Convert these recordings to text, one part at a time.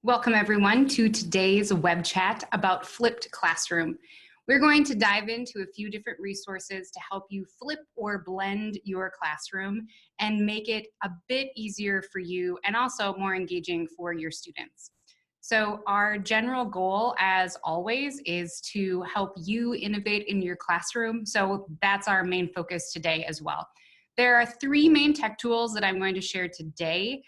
Welcome everyone to today's web chat about flipped classroom. We're going to dive into a few different resources to help you flip or blend your classroom and make it a bit easier for you and also more engaging for your students. So our general goal, as always, is to help you innovate in your classroom. So that's our main focus today as well. There are three main tech tools that I'm going to share today.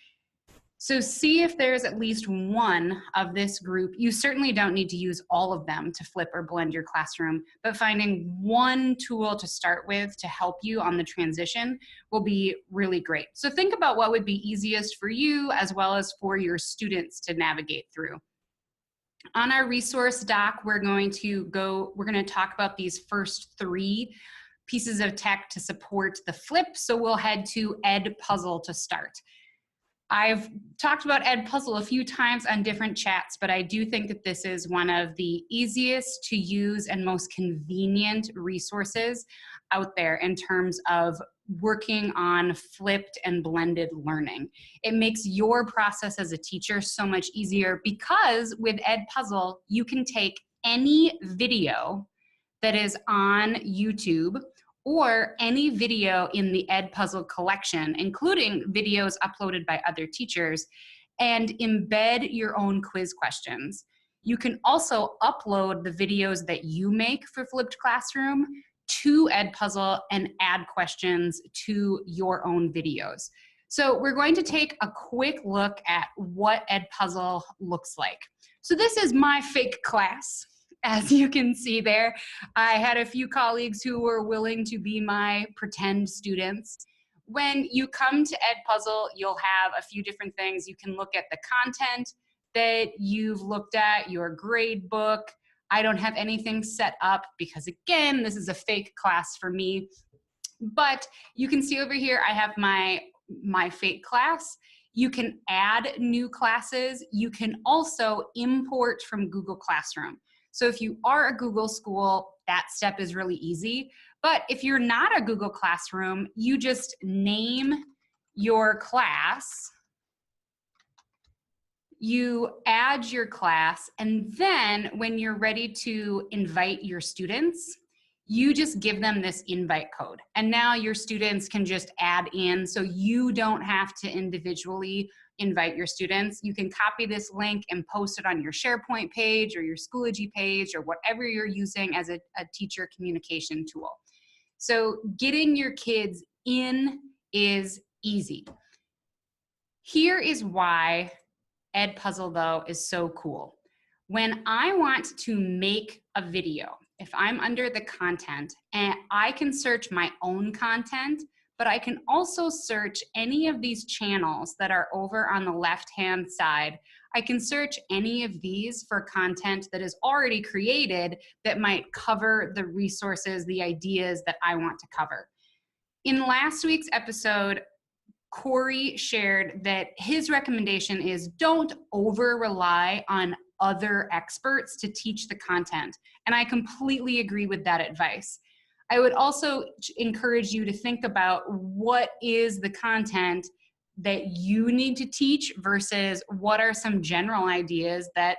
So see if there's at least one of this group. You certainly don't need to use all of them to flip or blend your classroom, but finding one tool to start with to help you on the transition will be really great. So think about what would be easiest for you as well as for your students to navigate through. On our resource doc, we're going to talk about these first three pieces of tech to support the flip. So we'll head to Edpuzzle to start. I've talked about Edpuzzle a few times on different chats, but I do think that this is one of the easiest to use and most convenient resources out there in terms of working on flipped and blended learning. It makes your process as a teacher so much easier because with Edpuzzle, you can take any video that is on YouTube or any video in the Edpuzzle collection, including videos uploaded by other teachers, and embed your own quiz questions. You can also upload the videos that you make for Flipped Classroom to Edpuzzle and add questions to your own videos. So we're going to take a quick look at what Edpuzzle looks like. So this is my fake class. As you can see there, I had a few colleagues who were willing to be my pretend students. When you come to Edpuzzle, you'll have a few different things. You can look at the content that you've looked at, your grade book. I don't have anything set up because, again, this is a fake class for me. But you can see over here, I have my fake class. You can add new classes. You can also import from Google Classroom. So if you are a Google school, that step is really easy. But if you're not a Google Classroom, you just name your class, you add your class, and then when you're ready to invite your students, you just give them this invite code. And now your students can just add in, so you don't have to individually invite your students. You can copy this link and post it on your SharePoint page or your Schoology page or whatever you're using as a teacher communication tool. So getting your kids in is easy. Here is why Edpuzzle, though, is so cool. When I want to make a video, if I'm under the content, and I can search my own content, but I can also search any of these channels that are over on the left-hand side. I can search any of these for content that is already created that might cover the resources, the ideas that I want to cover. In last week's episode, Corey shared that his recommendation is don't over-rely on other experts to teach the content. And I completely agree with that advice. I would also encourage you to think about what is the content that you need to teach versus what are some general ideas that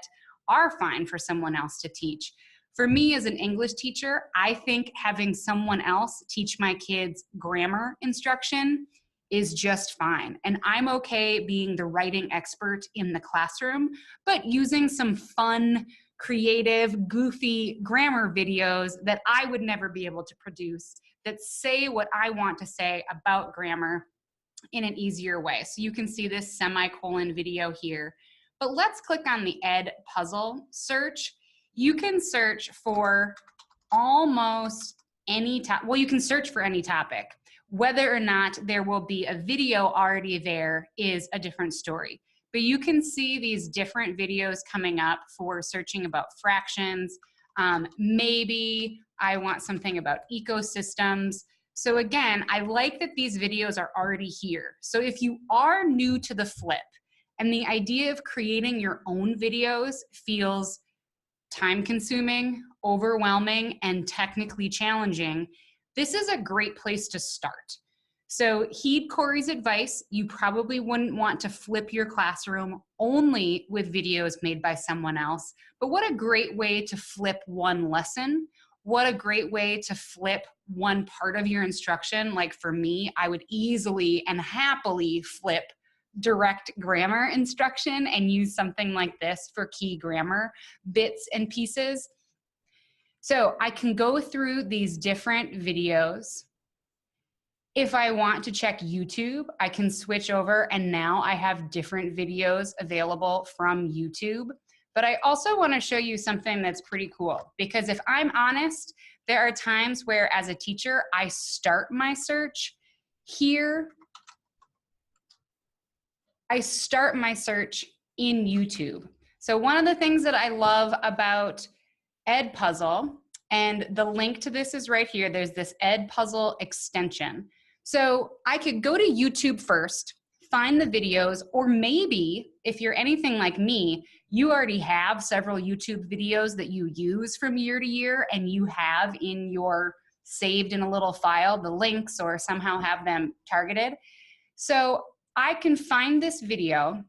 are fine for someone else to teach. For me as an English teacher, I think having someone else teach my kids grammar instruction is just fine. And I'm okay being the writing expert in the classroom, but using some fun, creative, goofy grammar videos that I would never be able to produce that say what I want to say about grammar in an easier way. So you can see this semicolon video here. But let's click on the Edpuzzle search. You can search for almost any topic. Well, you can search for any topic. Whether or not there will be a video already there is a different story. But you can see these different videos coming up for searching about fractions. Maybe I want something about ecosystems. So again, I like that these videos are already here. So if you are new to the flip and the idea of creating your own videos feels time-consuming, overwhelming, and technically challenging, this is a great place to start. So heed Corey's advice. You probably wouldn't want to flip your classroom only with videos made by someone else, but what a great way to flip one lesson. What a great way to flip one part of your instruction. Like for me, I would easily and happily flip direct grammar instruction and use something like this for key grammar bits and pieces. So I can go through these different videos. If I want to check YouTube, I can switch over and now I have different videos available from YouTube. But I also want to show you something that's pretty cool, because if I'm honest, there are times where as a teacher, I start my search here. I start my search in YouTube. So one of the things that I love about Edpuzzle, and the link to this is right here, there's this Edpuzzle extension. So I could go to YouTube first, find the videos, or maybe if you're anything like me, you already have several YouTube videos that you use from year to year and you have in your saved in a little file, the links, or somehow have them targeted. So I can find this video.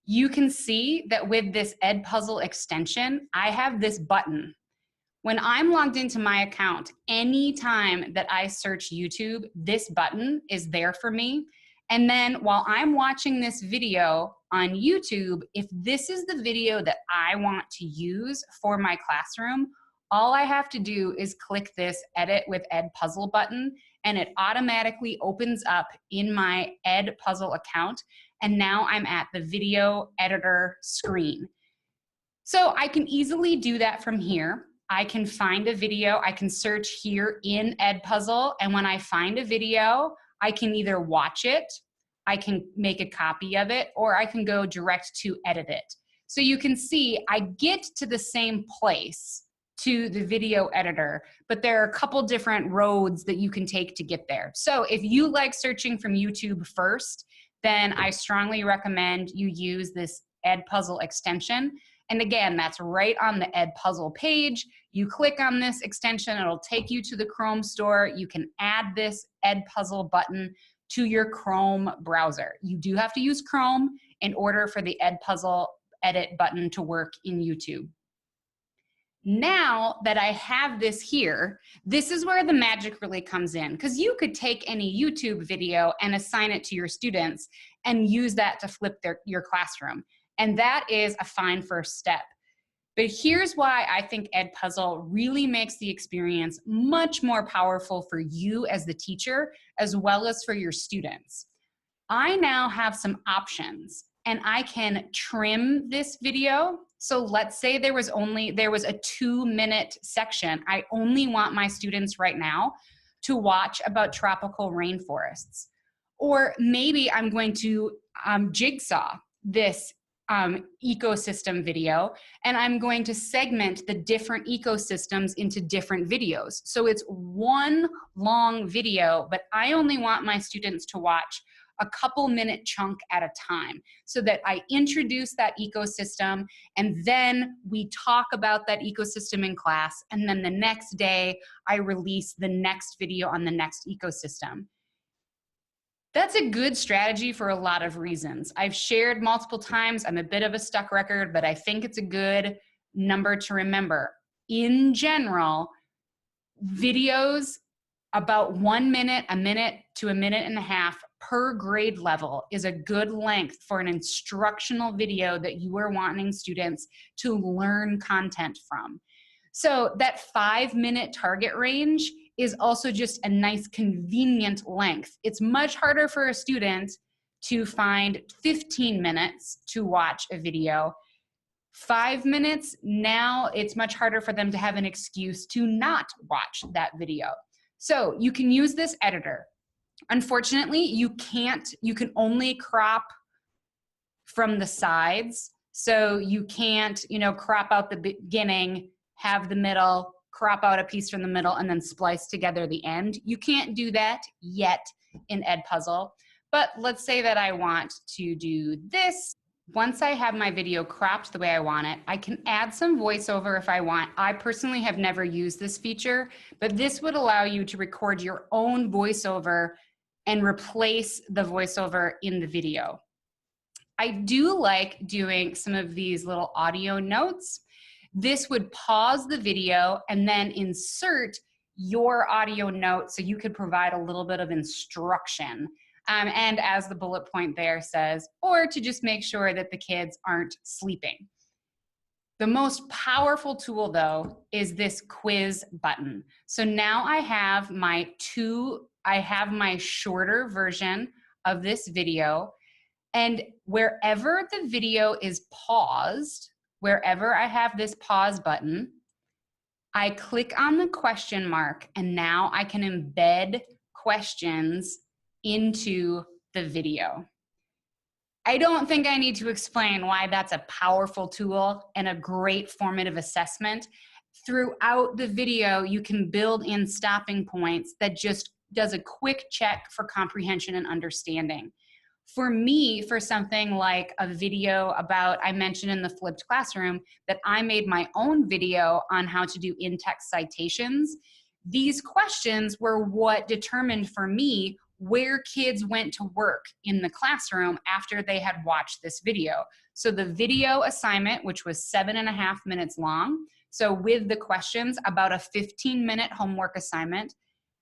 You can see that with this Edpuzzle extension, I have this button. When I'm logged into my account, anytime that I search YouTube, this button is there for me. And then while I'm watching this video on YouTube, if this is the video that I want to use for my classroom, all I have to do is click this Edit with Edpuzzle button, and it automatically opens up in my Edpuzzle account. And now I'm at the video editor screen. So I can easily do that from here. I can find a video, I can search here in Edpuzzle, and when I find a video, I can either watch it, I can make a copy of it, or I can go direct to edit it. So you can see I get to the same place, to the video editor, but there are a couple different roads that you can take to get there. So if you like searching from YouTube first, then I strongly recommend you use this Edpuzzle extension. And again, that's right on the Edpuzzle page. You click on this extension, it'll take you to the Chrome store. You can add this Edpuzzle button to your Chrome browser. You do have to use Chrome in order for the Edpuzzle edit button to work in YouTube. Now that I have this here, this is where the magic really comes in, because you could take any YouTube video and assign it to your students and use that to flip your classroom. And that is a fine first step. But here's why I think Edpuzzle really makes the experience much more powerful for you as the teacher, as well as for your students. I now have some options, and I can trim this video. So let's say there was a 2-minute section. I only want my students right now to watch about tropical rainforests. Or maybe I'm going to jigsaw this ecosystem video, and I'm going to segment the different ecosystems into different videos. So it's one long video, but I only want my students to watch a couple-minute chunk at a time, so that I introduce that ecosystem, and then we talk about that ecosystem in class, and then the next day I release the next video on the next ecosystem. That's a good strategy for a lot of reasons. I've shared multiple times, I'm a bit of a stuck record, but I think it's a good number to remember. In general, videos about 1 minute, a minute to a minute and a half per grade level is a good length for an instructional video that you are wanting students to learn content from. So that 5-minute target range is also just a nice convenient length. It's much harder for a student to find 15 minutes to watch a video. 5 minutes, now it's much harder for them to have an excuse to not watch that video. So you can use this editor. Unfortunately, you can only crop from the sides. So you can't, crop out the beginning, have the middle, crop out a piece from the middle, and then splice together the end. You can't do that yet in Edpuzzle, but let's say that I want to do this. Once I have my video cropped the way I want it, I can add some voiceover if I want. I personally have never used this feature, but this would allow you to record your own voiceover and replace the voiceover in the video. I do like doing some of these little audio notes. This would pause the video and then insert your audio note so you could provide a little bit of instruction. And as the bullet point there says, or to just make sure that the kids aren't sleeping. The most powerful tool, though, is this quiz button. So now I have my shorter version of this video, and wherever the video is paused, wherever I have this pause button, I click on the question mark, and now I can embed questions into the video. I don't think I need to explain why that's a powerful tool and a great formative assessment. Throughout the video, you can build in stopping points that just does a quick check for comprehension and understanding. For me, for something like a video about, I mentioned in the flipped classroom that I made my own video on how to do in-text citations. These questions were what determined for me where kids went to work in the classroom after they had watched this video. So the video assignment, which was 7.5 minutes long, so with the questions, about a 15-minute homework assignment,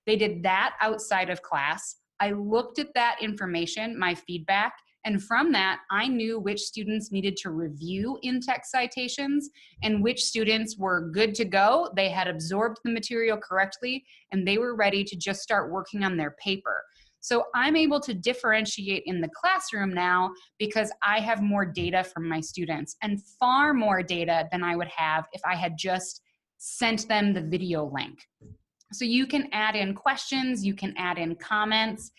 they did that outside of class. I looked at that information, my feedback, and from that, I knew which students needed to review in-text citations and which students were good to go. They had absorbed the material correctly, and they were ready to just start working on their paper. So I'm able to differentiate in the classroom now because I have more data from my students, and far more data than I would have if I had just sent them the video link. So you can add in questions, you can add in comments,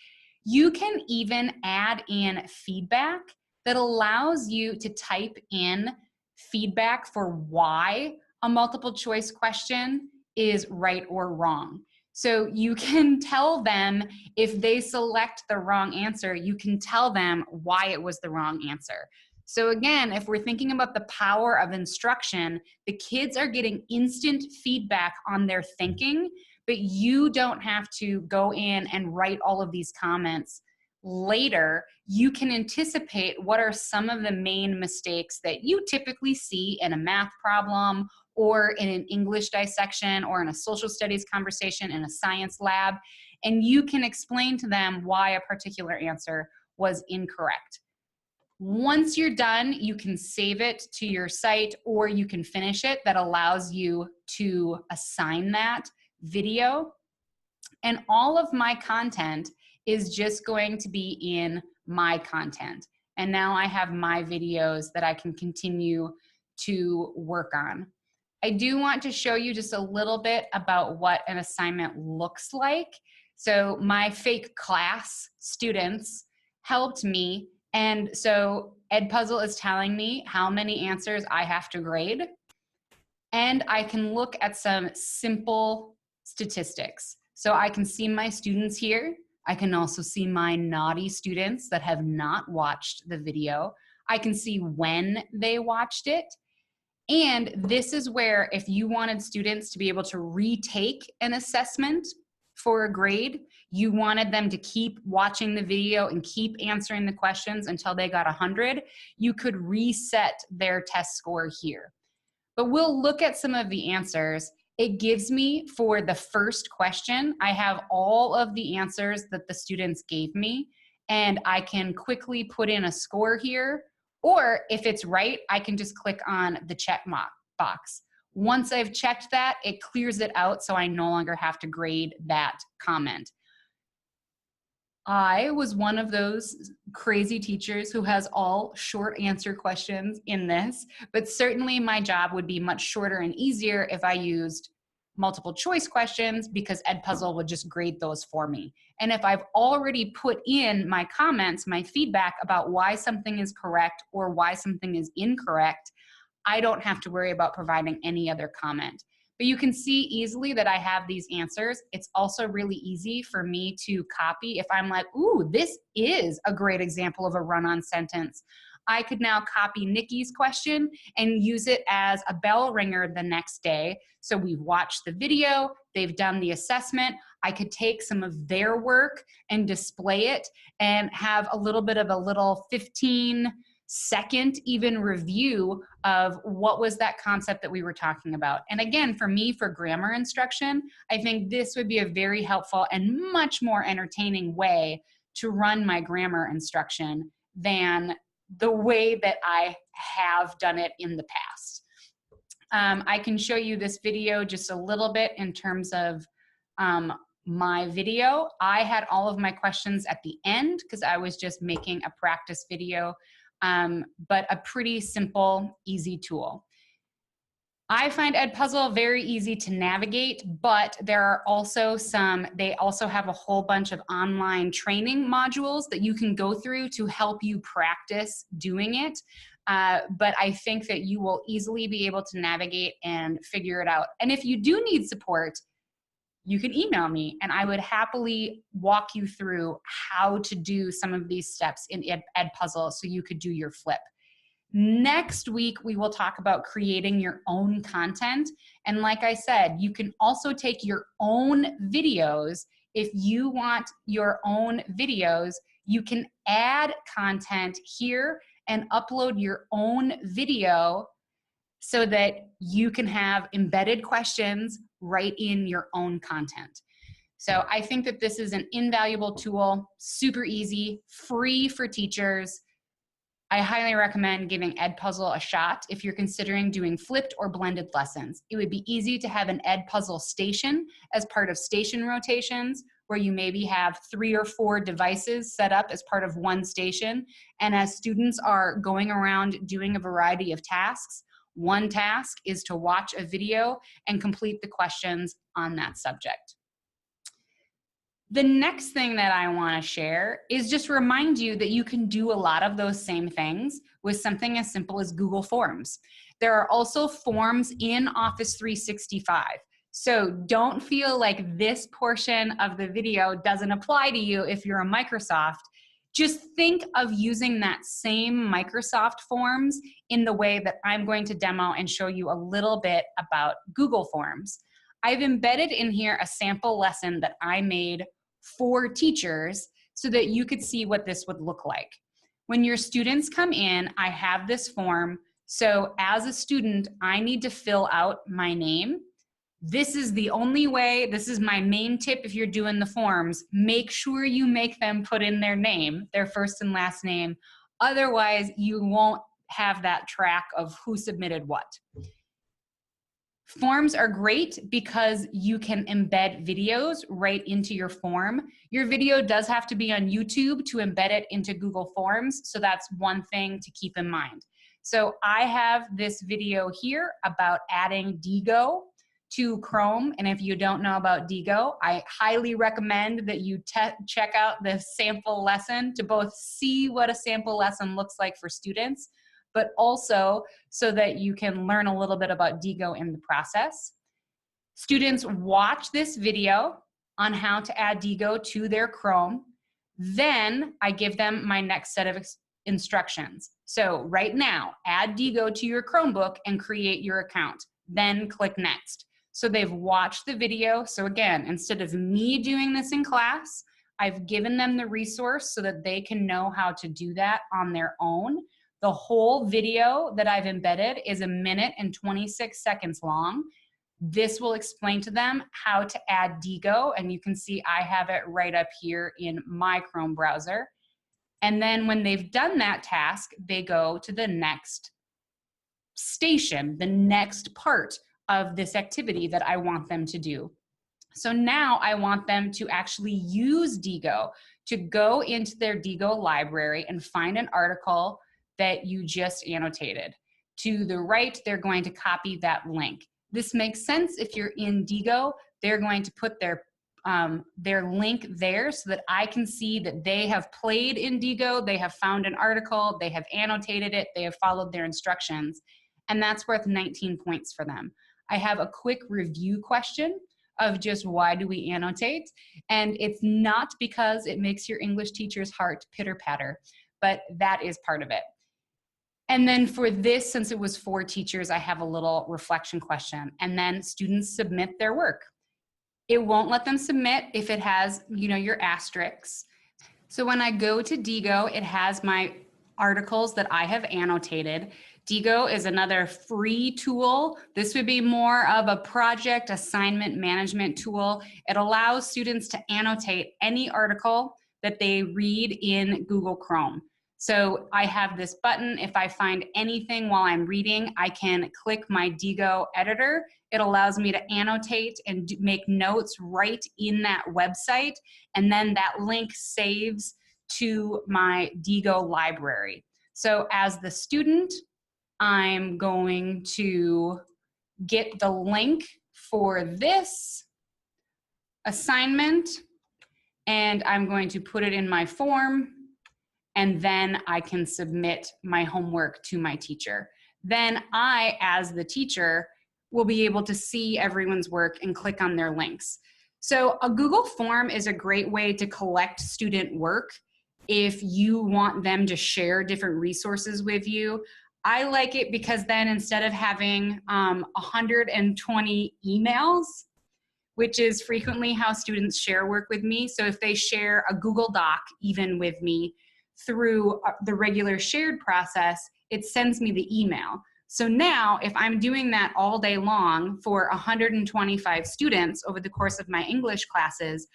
you can even add in feedback that allows you to type in feedback for why a multiple choice question is right or wrong. So you can tell them if they select the wrong answer, you can tell them why it was the wrong answer. So again, if we're thinking about the power of instruction, the kids are getting instant feedback on their thinking, but you don't have to go in and write all of these comments later. You can anticipate what are some of the main mistakes that you typically see in a math problem or in an English dissection or in a social studies conversation in a science lab, and you can explain to them why a particular answer was incorrect. Once you're done, you can save it to your site or you can finish it. That allows you to assign that video. And all of my content is just going to be in my content. And now I have my videos that I can continue to work on. I do want to show you just a little bit about what an assignment looks like. So my fake class students helped me. And so Edpuzzle is telling me how many answers I have to grade. And I can look at some simple statistics. So I can see my students here. I can also see my naughty students that have not watched the video. I can see when they watched it. And this is where if you wanted students to be able to retake an assessment for a grade, you wanted them to keep watching the video and keep answering the questions until they got 100, you could reset their test score here. But we'll look at some of the answers. It gives me, for the first question, I have all of the answers that the students gave me, and I can quickly put in a score here, or if it's right, I can just click on the check box. Once I've checked that, it clears it out so I no longer have to grade that comment. I was one of those crazy teachers who has all short answer questions in this, but certainly my job would be much shorter and easier if I used multiple choice questions because Edpuzzle would just grade those for me. And if I've already put in my comments, my feedback about why something is correct or why something is incorrect, I don't have to worry about providing any other comment. But you can see easily that I have these answers. It's also really easy for me to copy. If I'm like, ooh, this is a great example of a run-on sentence, I could now copy Nikki's question and use it as a bell ringer the next day. So we've watched the video, they've done the assessment. I could take some of their work and display it and have a little bit of a little 15-second even review of what was that concept that we were talking about. And again, for me, for grammar instruction, I think this would be a very helpful and much more entertaining way to run my grammar instruction than the way that I have done it in the past. I can show you this video just a little bit in terms of my video. I had all of my questions at the end because I was just making a practice video, but a pretty simple, easy tool. I find Edpuzzle very easy to navigate, but there are also they also have a whole bunch of online training modules that you can go through to help you practice doing it. But I think that you will easily be able to navigate and figure it out. And if you do need support, you can email me and I would happily walk you through how to do some of these steps in Edpuzzle so you could do your flip. Next week, we will talk about creating your own content. And like I said, you can also take your own videos. If you want your own videos, you can add content here and upload your own video so that you can have embedded questions right in your own content. So I think that this is an invaluable tool, super easy, free for teachers. I highly recommend giving Edpuzzle a shot if you're considering doing flipped or blended lessons. It would be easy to have an Edpuzzle station as part of station rotations, where you maybe have 3 or 4 devices set up as part of one station. And as students are going around doing a variety of tasks, one task is to watch a video and complete the questions on that subject. The next thing that I want to share is just remind you that you can do a lot of those same things with something as simple as Google Forms. There are also forms in Office 365. So don't feel like this portion of the video doesn't apply to you if you're a Microsoft. Just think of using that same Microsoft Forms in the way that I'm going to demo and show you a little bit about Google Forms. I've embedded in here a sample lesson that I made for teachers so that you could see what this would look like. When your students come in, I have this form. So as a student, I need to fill out my name. This is the only way, this is my main tip if you're doing the forms, make sure you make them put in their name, their first and last name. Otherwise, you won't have that track of who submitted what. Forms are great because you can embed videos right into your form. Your video does have to be on YouTube to embed it into Google Forms, so that's one thing to keep in mind. So I have this video here about adding Digo to Chrome, and if you don't know about Digo, I highly recommend that you check out the sample lesson to both see what a sample lesson looks like for students, but also so that you can learn a little bit about Digo in the process. Students watch this video on how to add Digo to their Chrome. Then I give them my next set of instructions. So right now, add Digo to your Chromebook and create your account. Then click next. So they've watched the video. So again, instead of me doing this in class, I've given them the resource so that they can know how to do that on their own. The whole video that I've embedded is 1 minute and 26 seconds long. This will explain to them how to add Digo, and you can see I have it right up here in my Chrome browser. And then when they've done that task, they go to the next station, the next part of this activity that I want them to do. So now I want them to actually use Digo, to go into their Digo library and find an article that you just annotated. To the right, they're going to copy that link. This makes sense if you're in Digo. They're going to put their link there so that I can see that they have played in Digo, they have found an article, they have annotated it, they have followed their instructions, and that's worth 19 points for them. I have a quick review question of just why do we annotate, and it's not because it makes your English teacher's heart pitter-patter, but that is part of it. And then for this, since it was for teachers, I have a little reflection question, and then students submit their work. It won't let them submit if it has, your asterisks. So when I go to Diigo, it has my articles that I have annotated. Diigo is another free tool. This would be more of a project assignment management tool. It allows students to annotate any article that they read in Google Chrome. So I have this button. If I find anything while I'm reading, I can click my Diigo editor. It allows me to annotate and make notes right in that website. And then that link saves to my Diigo library. So as the student, I'm going to get the link for this assignment, and I'm going to put it in my form, and then I can submit my homework to my teacher. Then I, as the teacher, will be able to see everyone's work and click on their links. So a Google form is a great way to collect student work if you want them to share different resources with you. I like it because then instead of having 120 emails, which is frequently how students share work with me. So if they share a Google Doc even with me through the regular shared process, it sends me the email. So now if I'm doing that all day long for 125 students over the course of my English classes,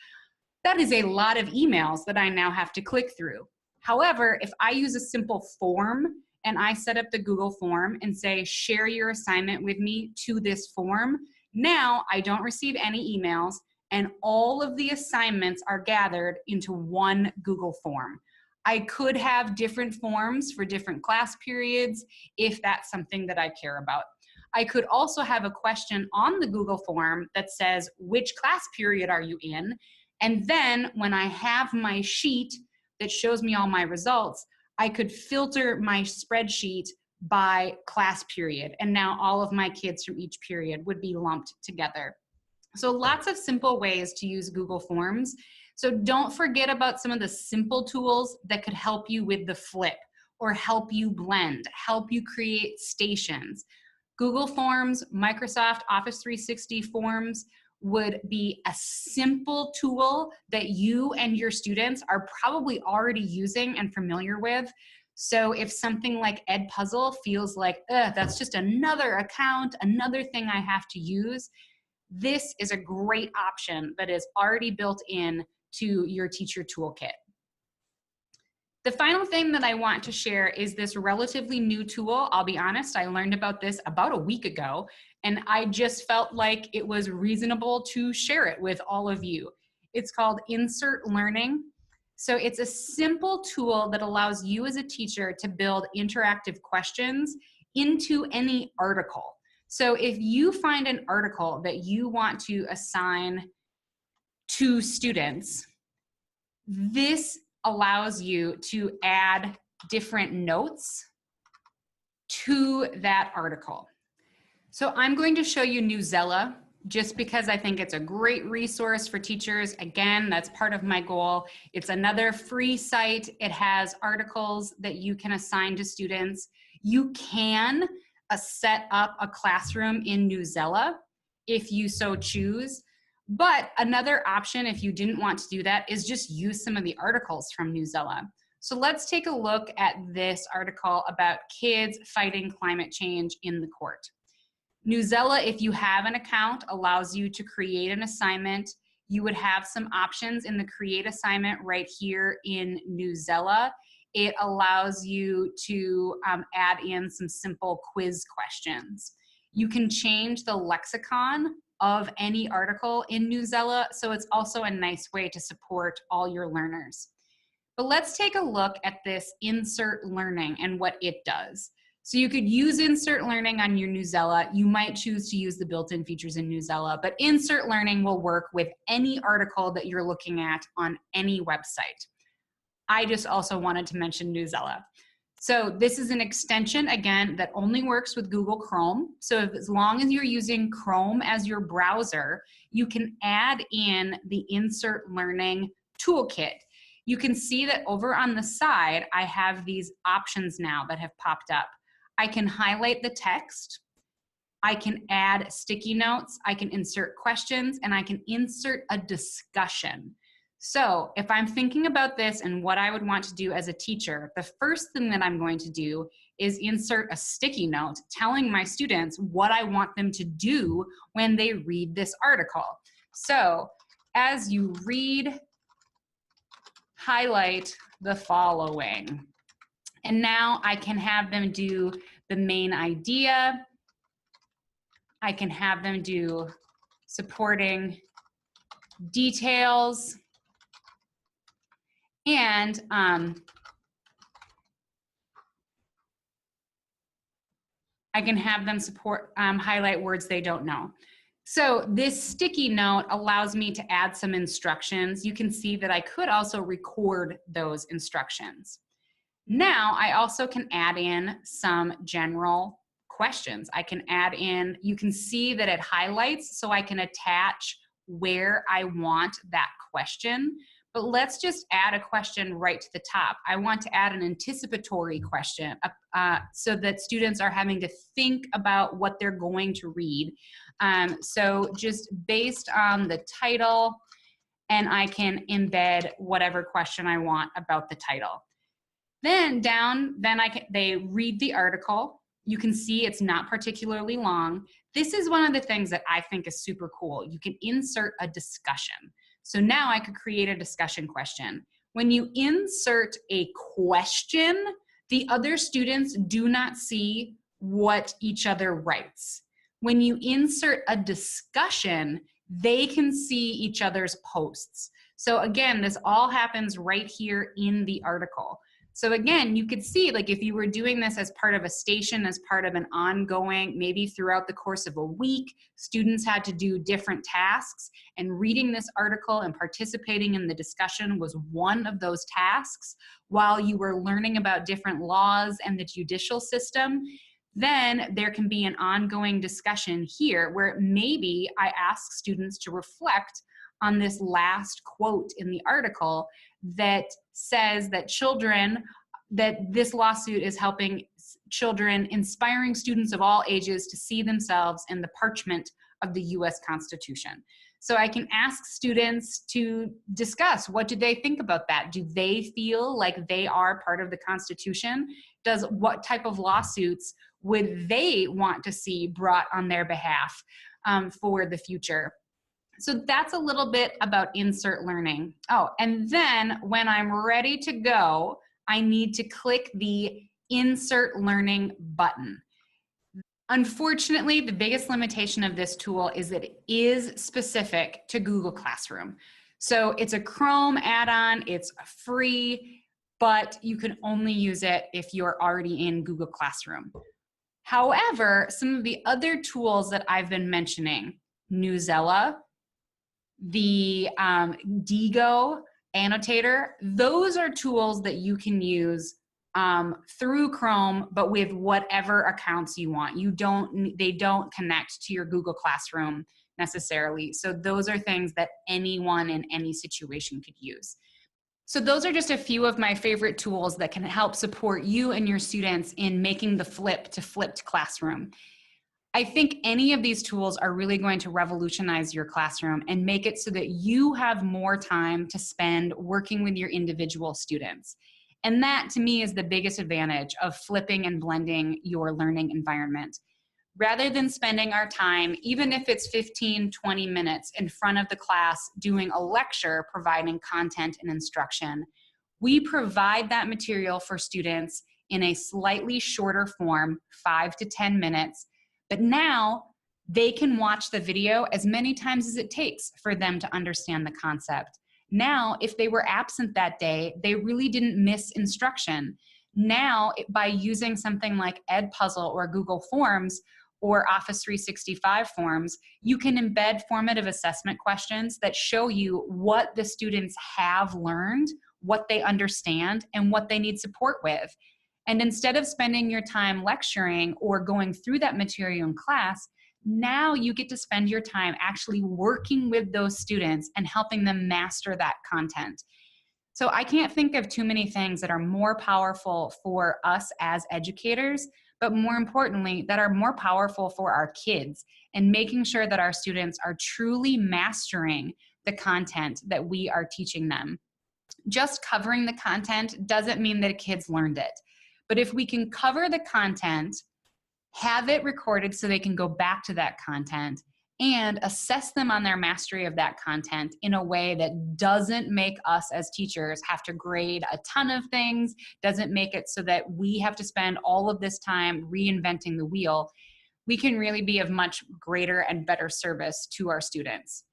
that is a lot of emails that I now have to click through. However, if I use a simple form and I set up the Google form and say, share your assignment with me to this form, now I don't receive any emails and all of the assignments are gathered into one Google form. I could have different forms for different class periods if that's something that I care about. I could also have a question on the Google form that says, which class period are you in? And then when I have my sheet that shows me all my results, I could filter my spreadsheet by class period. And now all of my kids from each period would be lumped together. So lots of simple ways to use Google Forms. So don't forget about some of the simple tools that could help you with the flip or help you blend, help you create stations. Google Forms, Microsoft Office 360 Forms would be a simple tool that you and your students are probably already using and familiar with. So if something like Edpuzzle feels like, that's just another account, another thing I have to use, this is a great option that is already built in to your teacher toolkit. The final thing that I want to share is this relatively new tool. I'll be honest, I learned about this about a week ago, and I just felt like it was reasonable to share it with all of you. It's called Insert Learning. So it's a simple tool that allows you as a teacher to build interactive questions into any article. So if you find an article that you want to assign to students, this allows you to add different notes to that article. So I'm going to show you Newsela just because I think it's a great resource for teachers. Again, that's part of my goal. It's another free site. It has articles that you can assign to students. You can set up a classroom in Newsela if you so choose. But another option, if you didn't want to do that, is just use some of the articles from Newsela. So let's take a look at this article about kids fighting climate change in the court. Newsela, if you have an account, allows you to create an assignment. You would have some options in the create assignment right here in Newsela. It allows you to add in some simple quiz questions. You can change the lexicon of any article in Newsela, so it's also a nice way to support all your learners. But let's take a look at this Insert Learning and what it does. So you could use Insert Learning on your Newsela. You might choose to use the built-in features in Newsela, but Insert Learning will work with any article that you're looking at on any website. I just also wanted to mention Newsela. So this is an extension, again, that only works with Google Chrome. So as long as you're using Chrome as your browser, you can add in the Insert Learning Toolkit. You can see that over on the side, I have these options now that have popped up. I can highlight the text. I can add sticky notes, I can insert questions, and I can insert a discussion. So if I'm thinking about this and what I would want to do as a teacher, the first thing that I'm going to do is insert a sticky note telling my students what I want them to do when they read this article. So as you read, highlight the following. And now I can have them do the main idea. I can have them do supporting details, and I can have them highlight words they don't know. So this sticky note allows me to add some instructions. You can see that I could also record those instructions. Now I also can add in some general questions. I can add in, you can see that it highlights, so I can attach where I want that question. But let's just add a question right to the top. I want to add an anticipatory question so that students are having to think about what they're going to read. So just based on the title, and I can embed whatever question I want about the title. Then they read the article. You can see it's not particularly long. This is one of the things that I think is super cool. You can insert a discussion. So now I could create a discussion question. When you insert a question, the other students do not see what each other writes. When you insert a discussion, they can see each other's posts. So again, this all happens right here in the article. So again, you could see, like, if you were doing this as part of a station, as part of an ongoing, maybe throughout the course of a week, students had to do different tasks, and reading this article and participating in the discussion was one of those tasks while you were learning about different laws and the judicial system. Then there can be an ongoing discussion here where maybe I ask students to reflect on this last quote in the article that says that this lawsuit is helping children, inspiring students of all ages to see themselves in the parchment of the US Constitution. So I can ask students to discuss, what do they think about that? Do they feel like they are part of the Constitution? What type of lawsuits would they want to see brought on their behalf for the future? So that's a little bit about insert learning. Oh, and then when I'm ready to go, I need to click the insert learning button. Unfortunately, the biggest limitation of this tool is that it is specific to Google Classroom. So it's a Chrome add-on, it's free, but you can only use it if you're already in Google Classroom. However, some of the other tools that I've been mentioning, Newsella, the Digo annotator, those are tools that you can use through Chrome, but with whatever accounts you want. They don't connect to your Google Classroom necessarily. So those are things that anyone in any situation could use. So those are just a few of my favorite tools that can help support you and your students in making the flip to flipped classroom. I think any of these tools are really going to revolutionize your classroom and make it so that you have more time to spend working with your individual students. And that, to me, is the biggest advantage of flipping and blending your learning environment. Rather than spending our time, even if it's 15, 20 minutes in front of the class doing a lecture, providing content and instruction, we provide that material for students in a slightly shorter form, 5 to 10 minutes, but now they can watch the video as many times as it takes for them to understand the concept. Now, if they were absent that day, they really didn't miss instruction. Now, by using something like Edpuzzle or Google Forms or Office 365 forms, you can embed formative assessment questions that show you what the students have learned, what they understand, and what they need support with. And instead of spending your time lecturing or going through that material in class, now you get to spend your time actually working with those students and helping them master that content. So I can't think of too many things that are more powerful for us as educators, but more importantly, that are more powerful for our kids, and making sure that our students are truly mastering the content that we are teaching them. Just covering the content doesn't mean that kids learned it. But if we can cover the content, have it recorded so they can go back to that content, and assess them on their mastery of that content in a way that doesn't make us as teachers have to grade a ton of things, doesn't make it so that we have to spend all of this time reinventing the wheel, we can really be of much greater and better service to our students.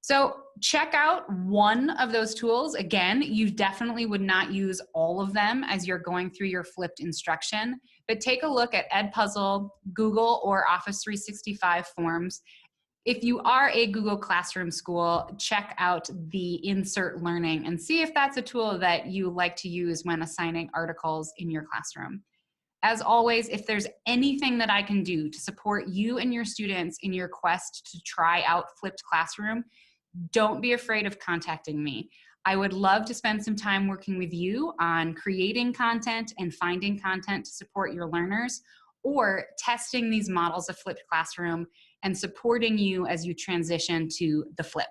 So check out one of those tools. Again, you definitely would not use all of them as you're going through your flipped instruction, but take a look at Edpuzzle, Google, or Office 365 Forms. If you are a Google Classroom school, check out the Insert Learning and see if that's a tool that you like to use when assigning articles in your classroom. As always, if there's anything that I can do to support you and your students in your quest to try out Flipped Classroom, don't be afraid of contacting me. I would love to spend some time working with you on creating content and finding content to support your learners, or testing these models of Flipped Classroom and supporting you as you transition to the flip.